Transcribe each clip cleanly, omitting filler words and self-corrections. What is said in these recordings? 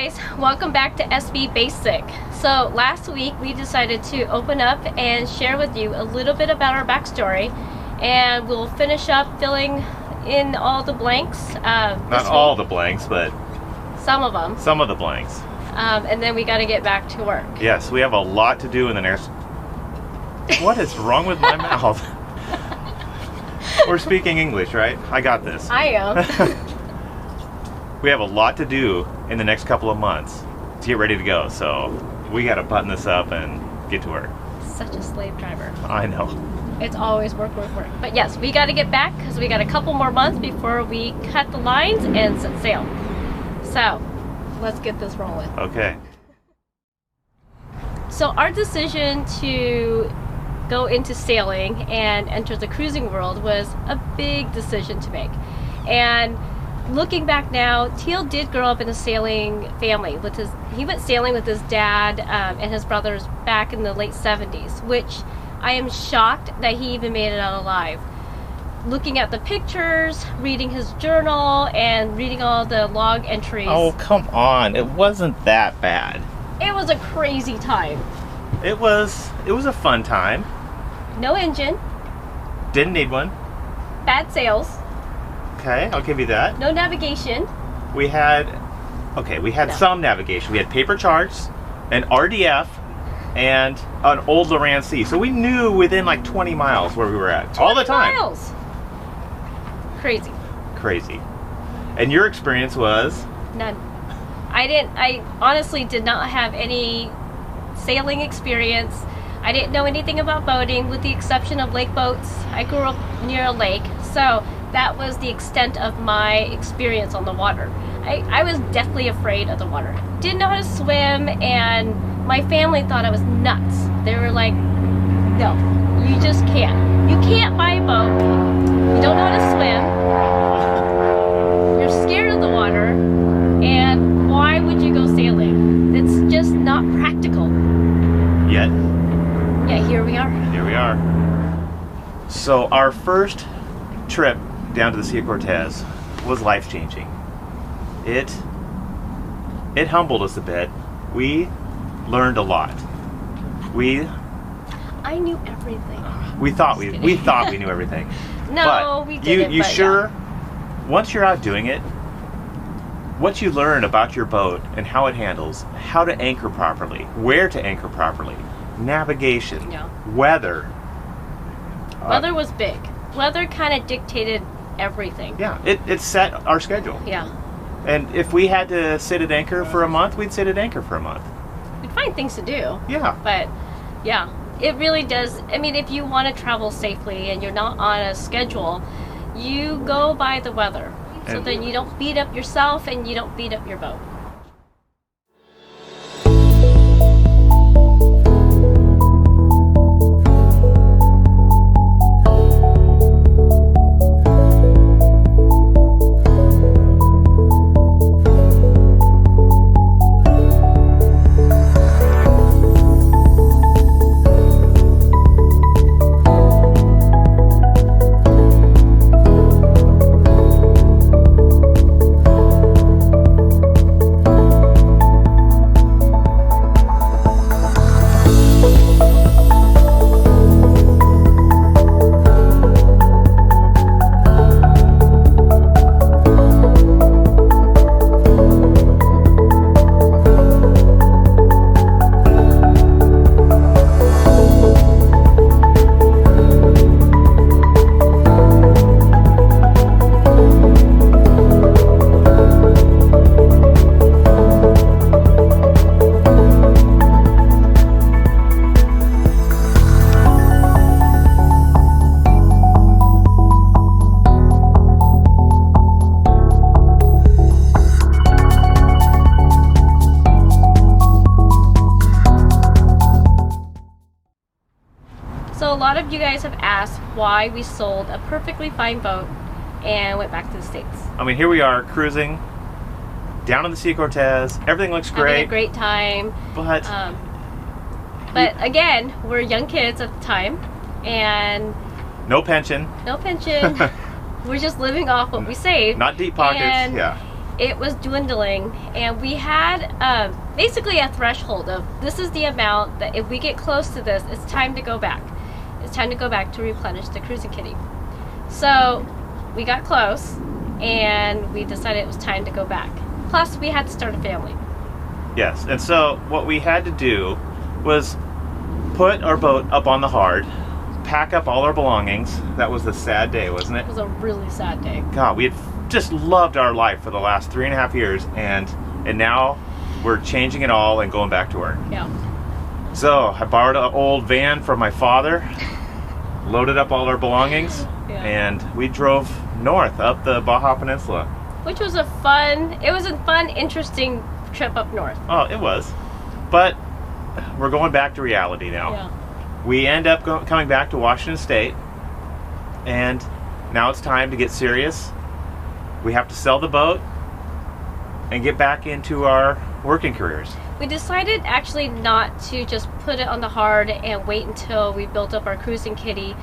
guys, welcome back to SB Basic. So last week we decided to open up and share with you a little bit about our backstory, and we'll finish up filling in all the blanks. Not all the blanks, but some of them. Some of the blanks. And then we got to get back to work. Yes, we have a lot to do in the next... What is wrong with my mouth? We're speaking English, right? I got this. I am. We have a lot to do in the next couple of months to get ready to go, so we got to button this up and get to work. Such a slave driver. I know. It's always work, work, work. But yes, we got to get back because we got a couple more months before we cut the lines and set sail. So let's get this rolling. Okay. So our decision to go into sailing and enter the cruising world was a big decision to make. And looking back now, Teal did grow up in a sailing family. He went sailing with his dad and his brothers back in the late 70s, which I am shocked that he even made it out alive. Looking at the pictures, reading his journal, and reading all the log entries. Oh, come on. It wasn't that bad. It was a crazy time. It was a fun time. No engine. Didn't need one. Bad sails. Okay, I'll give you that. No navigation. We had some navigation. We had paper charts, an RDF, and an old Loran C. So we knew within like 20 miles where we were at. All the time. 20 miles. Crazy. Crazy. And your experience was? None. I honestly did not have any sailing experience. I didn't know anything about boating with the exception of lake boats. I grew up near a lake, so that was the extent of my experience on the water. I was deathly afraid of the water. Didn't know how to swim, and my family thought I was nuts. They were like, no, you just can't. You can't buy a boat. You don't know how to swim. You're scared of the water, and why would you go sailing? It's just not practical. Yet. Yeah, here we are. Here we are. So our first trip down to the Sea of Cortez was life-changing. It humbled us a bit. We learned a lot. I knew everything. We thought we knew everything. No, but we didn't. You but sure? Yeah. Once you're out doing it, what you learn about your boat and how it handles, how to anchor properly, where to anchor properly, navigation, weather. Weather was big. Weather kind of dictated everything. Yeah, it set our schedule. Yeah. And if we had to sit at anchor for a month, we'd sit at anchor for a month. We'd find things to do. Yeah. But, yeah, it really does. I mean, if you want to travel safely and you're not on a schedule, you go by the weather. So then you don't beat up yourself and you don't beat up your boat. So a lot of you guys have asked why we sold a perfectly fine boat and went back to the States. I mean, here we are cruising down in the Sea of Cortez. Everything looks great. Having a great time. But again, we're young kids at the time, and no pension. No pension. We're just living off what we saved. Not deep pockets. And yeah. it was dwindling, and we had basically a threshold of this is the amount that if we get close to this, it's time to go back. It's time to go back to replenish the cruising kitty. So we got close, and we decided it was time to go back. Plus, we had to start a family. Yes, and so what we had to do was put our boat up on the hard, pack up all our belongings. That was a sad day, wasn't it? It was a really sad day. God, we had just loved our life for the last 3.5 years, and now we're changing it all and going back to work. Yeah. So I borrowed an old van from my father, loaded up all our belongings, and we drove north up the Baja Peninsula. Which was a fun, interesting trip up north. Oh, it was. But we're going back to reality now. Yeah. We end up coming back to Washington State, and now it's time to get serious. We have to sell the boat and get back into our working careers. We decided actually not to just put it on the hard and wait until we built up our cruising kitty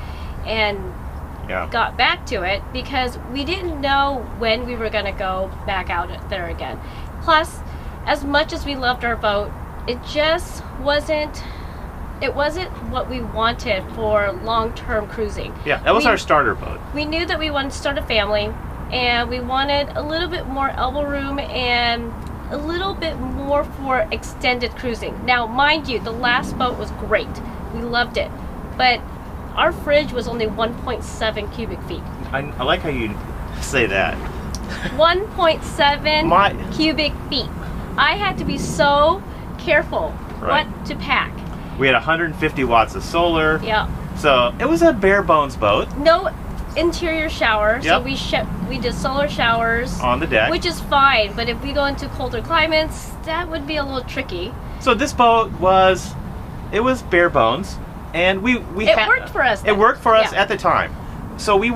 and got back to it, because we didn't know when we were going to go back out there again. Plus, as much as we loved our boat, it just wasn't what we wanted for long-term cruising. Yeah, that was our starter boat. We knew that we wanted to start a family, and we wanted a little bit more elbow room and a little bit more for extended cruising. Now, mind you, the last boat was great. We loved it. But our fridge was only 1.7 cubic feet. I like how you say that. 1.7 cubic feet. I had to be so careful what to pack. We had 150 watts of solar. Yeah. So it was a bare bones boat. No interior shower. Yep. So we did solar showers on the deck, which is fine. But if we go into colder climates, that would be a little tricky. So this boat was bare bones, and it worked for us. It worked for us at the time. So we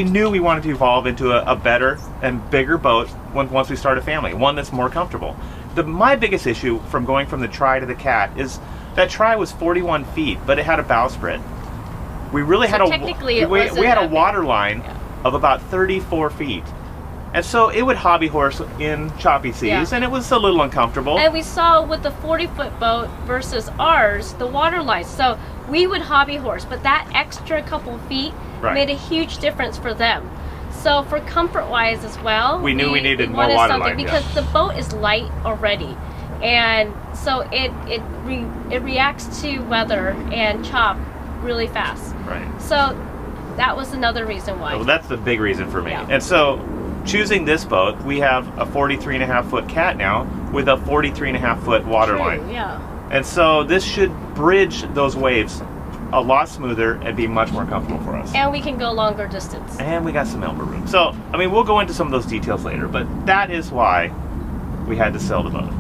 knew we wanted to evolve into a better and bigger boat once we start a family, one that's more comfortable. My biggest issue from going from the Tri to the Cat is that Tri was 41 feet, but it had a bowsprit. We really had a water line of about 34 feet. And so it would hobby horse in choppy seas, and it was a little uncomfortable. And we saw with the 40-foot boat versus ours, the water line. So we would hobby horse, but that extra couple feet made a huge difference for them. So for comfort-wise as well, we knew we needed more water line. Because the boat is light already. And so it reacts to weather and chop really fast. Right. So that was another reason why. Well, that's the big reason for me. Yeah. And so choosing this boat, we have a 43.5-foot Cat now with a 43.5-foot water line. Yeah. And so this should bridge those waves a lot smoother and be much more comfortable for us. And we can go longer distance. And we got some elbow room. So, I mean, we'll go into some of those details later, but that is why we had to sell the boat.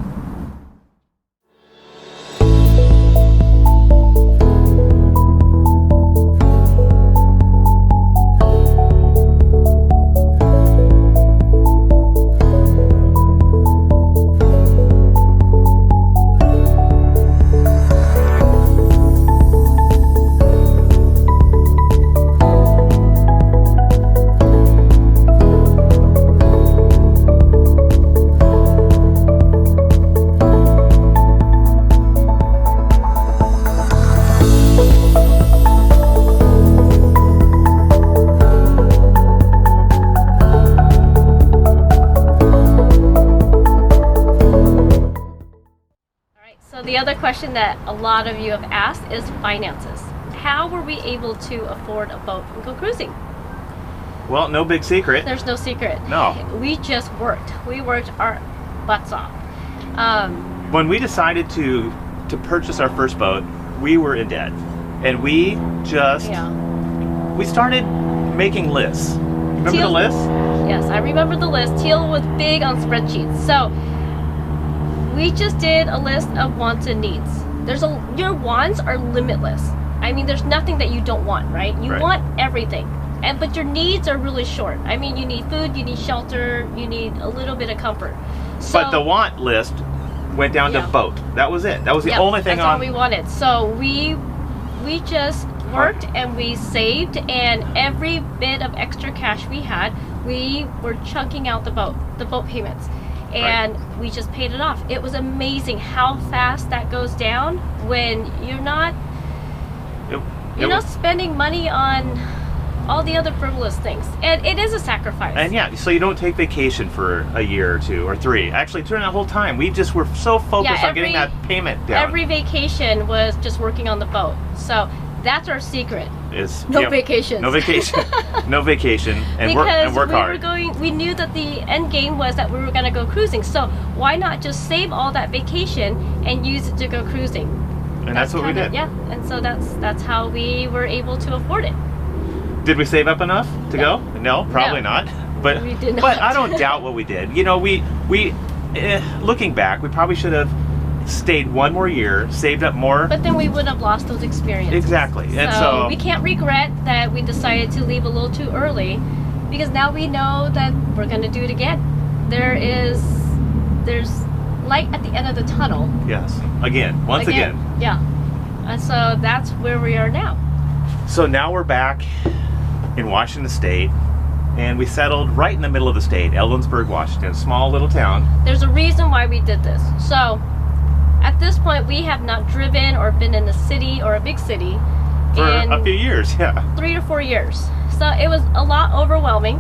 The other question that a lot of you have asked is finances. How were we able to afford a boat and go cruising? Well, no big secret. There's no secret. No. We just worked. We worked our butts off. When we decided to purchase our first boat, we were in debt. And we just, we started making lists. Remember the list? Yes, I remember the list. Teal was big on spreadsheets. So we just did a list of wants and needs. Your wants are limitless. I mean, there's nothing that you don't want, right? You want everything. But your needs are really short. I mean, you need food, you need shelter, you need a little bit of comfort. So, but the want list went down to boat. That was it. That was the only thing that's all we wanted. So we just worked and we saved, and every bit of extra cash we had, we were chunking out the boat payments. and we just paid it off. It was amazing how fast that goes down when you're not spending money on all the other frivolous things, and it is a sacrifice. And yeah, so you don't take vacation for a year or 2 or 3. Actually, during that whole time, we just were so focused on getting that payment down. Every vacation was just working on the boat. So that's our secret. Is no vacations. No vacation. No vacation. And work hard. We knew that the end game was that we were going to go cruising. So why not just save all that vacation and use it to go cruising? And that's what we did. Yeah. And so that's how we were able to afford it. Did we save up enough to go? No, probably not. But we did not. But I don't doubt what we did. You know, we looking back, we probably should have stayed 1 more year, saved up more. But then we would have lost those experiences. Exactly. And so we can't regret that we decided to leave a little too early, because now we know that we're going to do it again. There's light at the end of the tunnel. Yes. Once again. Yeah. And so that's where we are now. So now we're back in Washington State, and we settled right in the middle of the state, Ellensburg, Washington, small little town. There's a reason why we did this. So at this point, we have not driven or been in a city or a big city for in a few years, 3 to 4 years. So it was a lot overwhelming,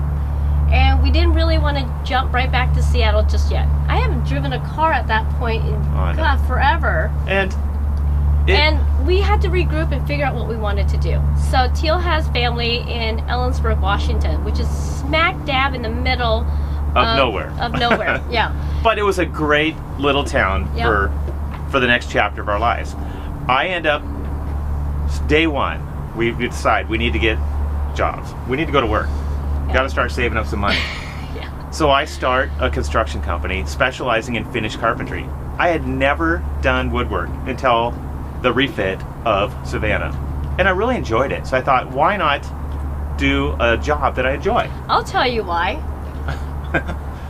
and we didn't really want to jump right back to Seattle just yet. I haven't driven a car at that point in forever. And we had to regroup and figure out what we wanted to do. So Teal has family in Ellensburg, Washington, which is smack dab in the middle of nowhere. Of nowhere, yeah. But it was a great little town for the next chapter of our lives. I end up, day one, we decide we need to get jobs. We need to go to work. Got to start saving up some money. So I start a construction company specializing in finished carpentry. I had never done woodwork until the refit of Savannah, and I really enjoyed it. So I thought, why not do a job that I enjoy? I'll tell you why.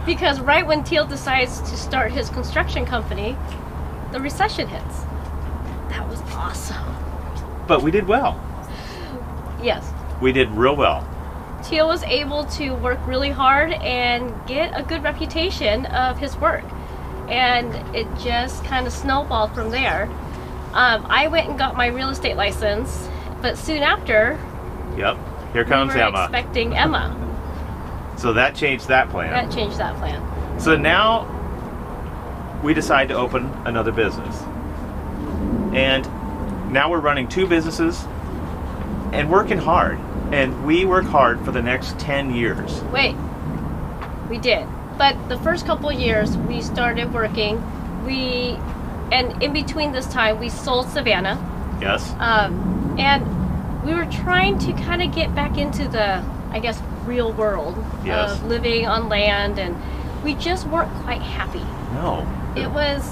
Because right when Teal decides to start his construction company, the recession hits. That was awesome. But we did well. Yes. We did real well. Teal was able to work really hard and get a good reputation of his work, and it just kind of snowballed from there. I went and got my real estate license, but soon after, here comes we were Emma. Expecting Emma. So that changed that plan. That changed that plan. So now we decide to open another business, and now we're running 2 businesses and working hard. And we work hard for the next 10 years. Wait, we did. But the first couple years we started working. And in between this time we sold Savannah. Yes. And we were trying to kind of get back into the, I guess, real world of living on land, and we just weren't quite happy. No.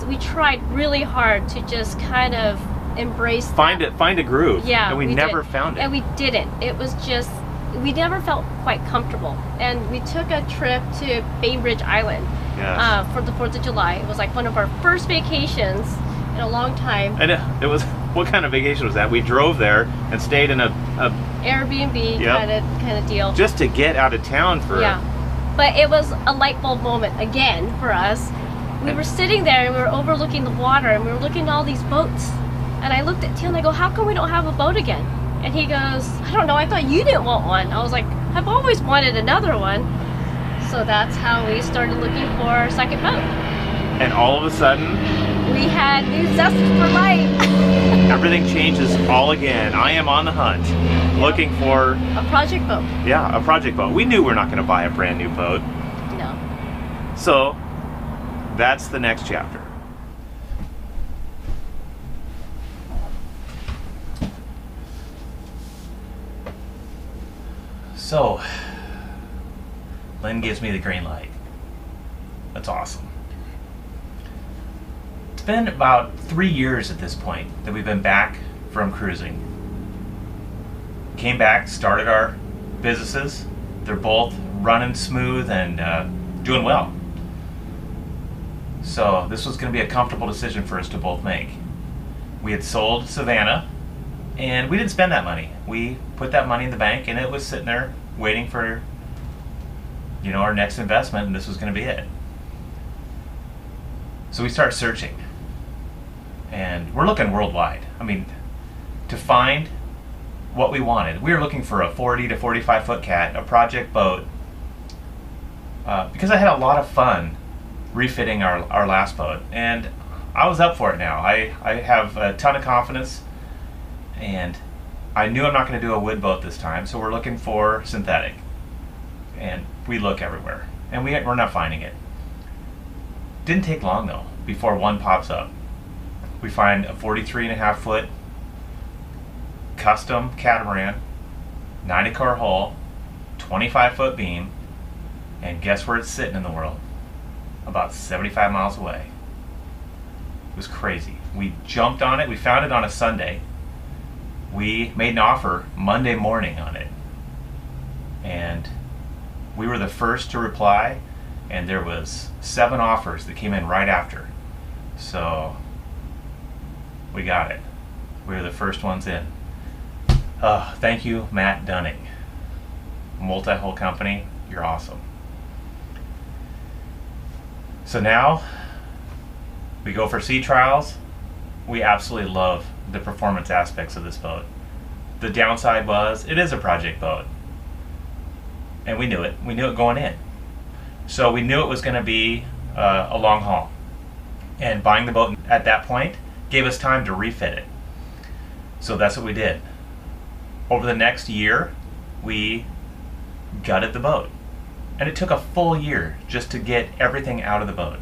We tried really hard to just kind of embrace find a groove. Yeah, and we never found it. And we didn't. It was just, we never felt quite comfortable. And we took a trip to Bainbridge Island for the 4th of July. It was like one of our first vacations in a long time. And it was, what kind of vacation was that? We drove there and stayed in a Airbnb kind of deal. Just to get out of town for... Yeah. But it was a light bulb moment again for us. We were sitting there and we were overlooking the water, and we were looking at all these boats. And I looked at Teal and I go, how come we don't have a boat again? And he goes, I don't know, I thought you didn't want one. I was like, I've always wanted another one. So that's how we started looking for a second boat. And all of a sudden, we had new zest for life. Everything changes all again. I am on the hunt, looking for... a project boat. Yeah, a project boat. We knew we're not going to buy a brand new boat. No. So, that's the next chapter. So, Lynn gives me the green light. That's awesome. It's been about 3 years at this point that we've been back from cruising. Came back, started our businesses. They're both running smooth and doing well. So this was going to be a comfortable decision for us to both make. We had sold Savannah, and we didn't spend that money. We put that money in the bank, and it was sitting there waiting for, our next investment, and this was going to be it. So we start searching, and we're looking worldwide. I mean, to find what we wanted, we were looking for a 40 to 45 foot cat, a project boat, because I had a lot of fun refitting our last boat, and I was up for it now. I have a ton of confidence, and I knew I'm not going to do a wood boat this time, so we're looking for synthetic, and we look everywhere, and we're not finding it. Didn't take long though before one pops up. We find a 43.5 foot custom catamaran, 90-core hull, 25 foot beam, and guess where it's sitting in the world? About 75 miles away. It was crazy. We jumped on it. We found it on a Sunday. We made an offer Monday morning on it, and we were the first to reply, and there was 7 offers that came in right after. So we got it. We were the first ones in. Thank you, Matt Dunning. Multi-hull company, you're awesome. So now we go for sea trials. We absolutely love the performance aspects of this boat. The downside was it is a project boat, and we knew it. We knew it going in. So we knew it was going to be a long haul, and buying the boat at that point gave us time to refit it. So that's what we did. Over the next year, we gutted the boat, and it took a full year just to get everything out of the boat.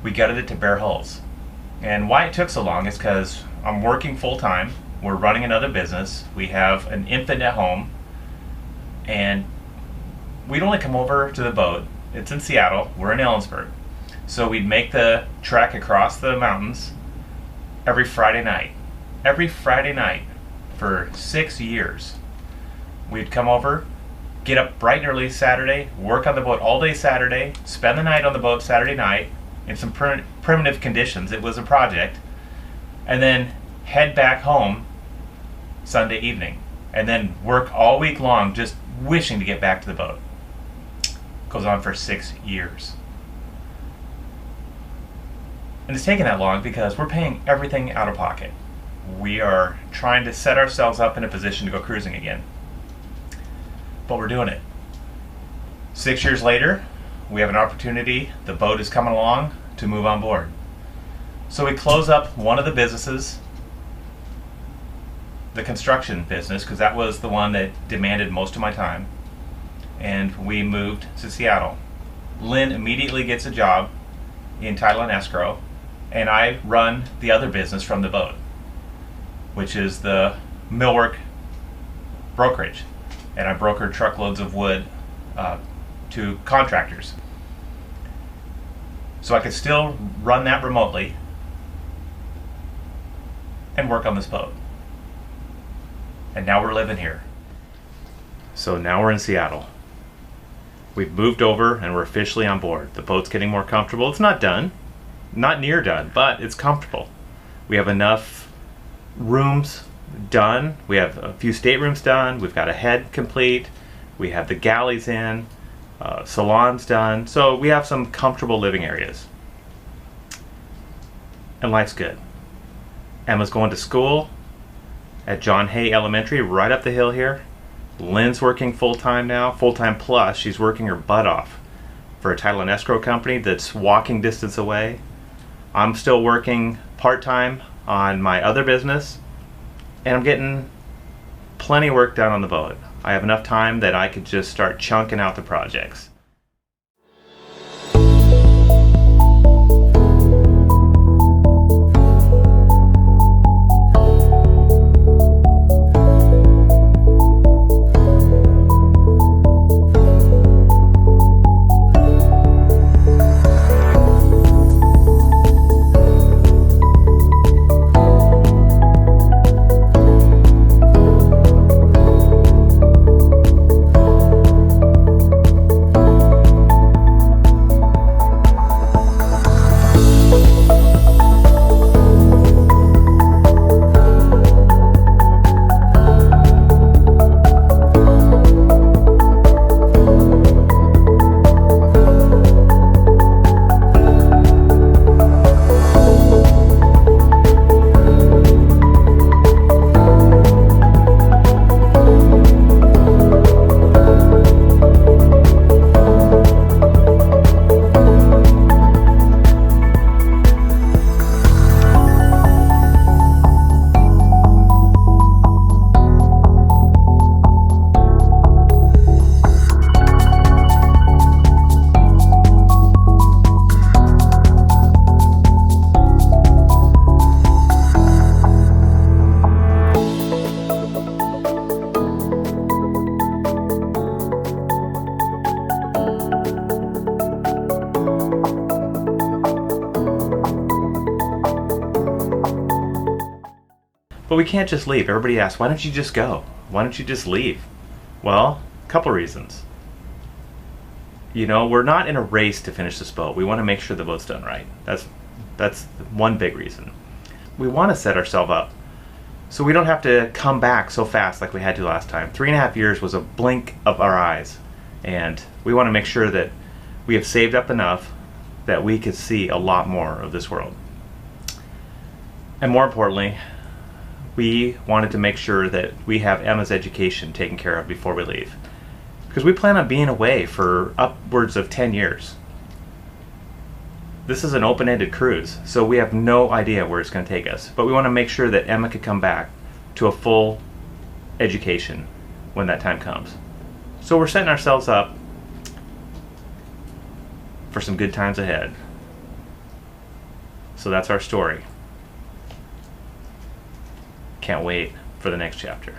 We gutted it to bare hulls. And why it took so long is because I'm working full time, we're running another business, we have an infant at home, and we'd only come over to the boat. It's in Seattle, we're in Ellensburg. So we'd make the trek across the mountains every Friday night. Every Friday night for 6 years. We'd come over, get up bright and early Saturday, work on the boat all day Saturday, spend the night on the boat Saturday night in some primitive conditions. It was a project. And then head back home Sunday evening. And then work all week long just wishing to get back to the boat. Goes on for 6 years. And it's taken that long because we're paying everything out of pocket. We are trying to set ourselves up in a position to go cruising again. But we're doing it. 6 years later, we have an opportunity. The boat is coming along to move on board. So we close up one of the businesses, the construction business, because that was the one that demanded most of my time. And we moved to Seattle. Lynn immediately gets a job in title and escrow, and I run the other business from the boat, which is the millwork brokerage. And I broker truckloads of wood to contractors. So I could still run that remotely and work on this boat. And now we're living here. So now we're in Seattle. We've moved over and we're officially on board. The boat's getting more comfortable. It's not done, not near done, but it's comfortable. We have enough rooms done. We have a few staterooms done. We've got a head complete. We have the galleys in, salons done. So we have some comfortable living areas. And life's good. Emma's going to school at John Hay Elementary right up the hill here. Lynn's working full-time now, full-time plus. She's working her butt off for a title and escrow company that's walking distance away. I'm still working part-time on my other business, and I'm getting plenty of work done on the boat. I have enough time that I could just start chunking out the projects. But we can't just leave. Everybody asks, why don't you just go? Why don't you just leave? Well, a couple reasons. You know, we're not in a race to finish this boat. We want to make sure the boat's done right. That's one big reason. We want to set ourselves up so we don't have to come back so fast like we had to last time. 3.5 years was a blink of our eyes, and we want to make sure that we have saved up enough that we could see a lot more of this world. And more importantly, we wanted to make sure that we have Emma's education taken care of before we leave, because we plan on being away for upwards of 10 years. This is an open-ended cruise, so we have no idea where it's going to take us, but we want to make sure that Emma could come back to a full education when that time comes. So we're setting ourselves up for some good times ahead. So that's our story. Can't wait for the next chapter.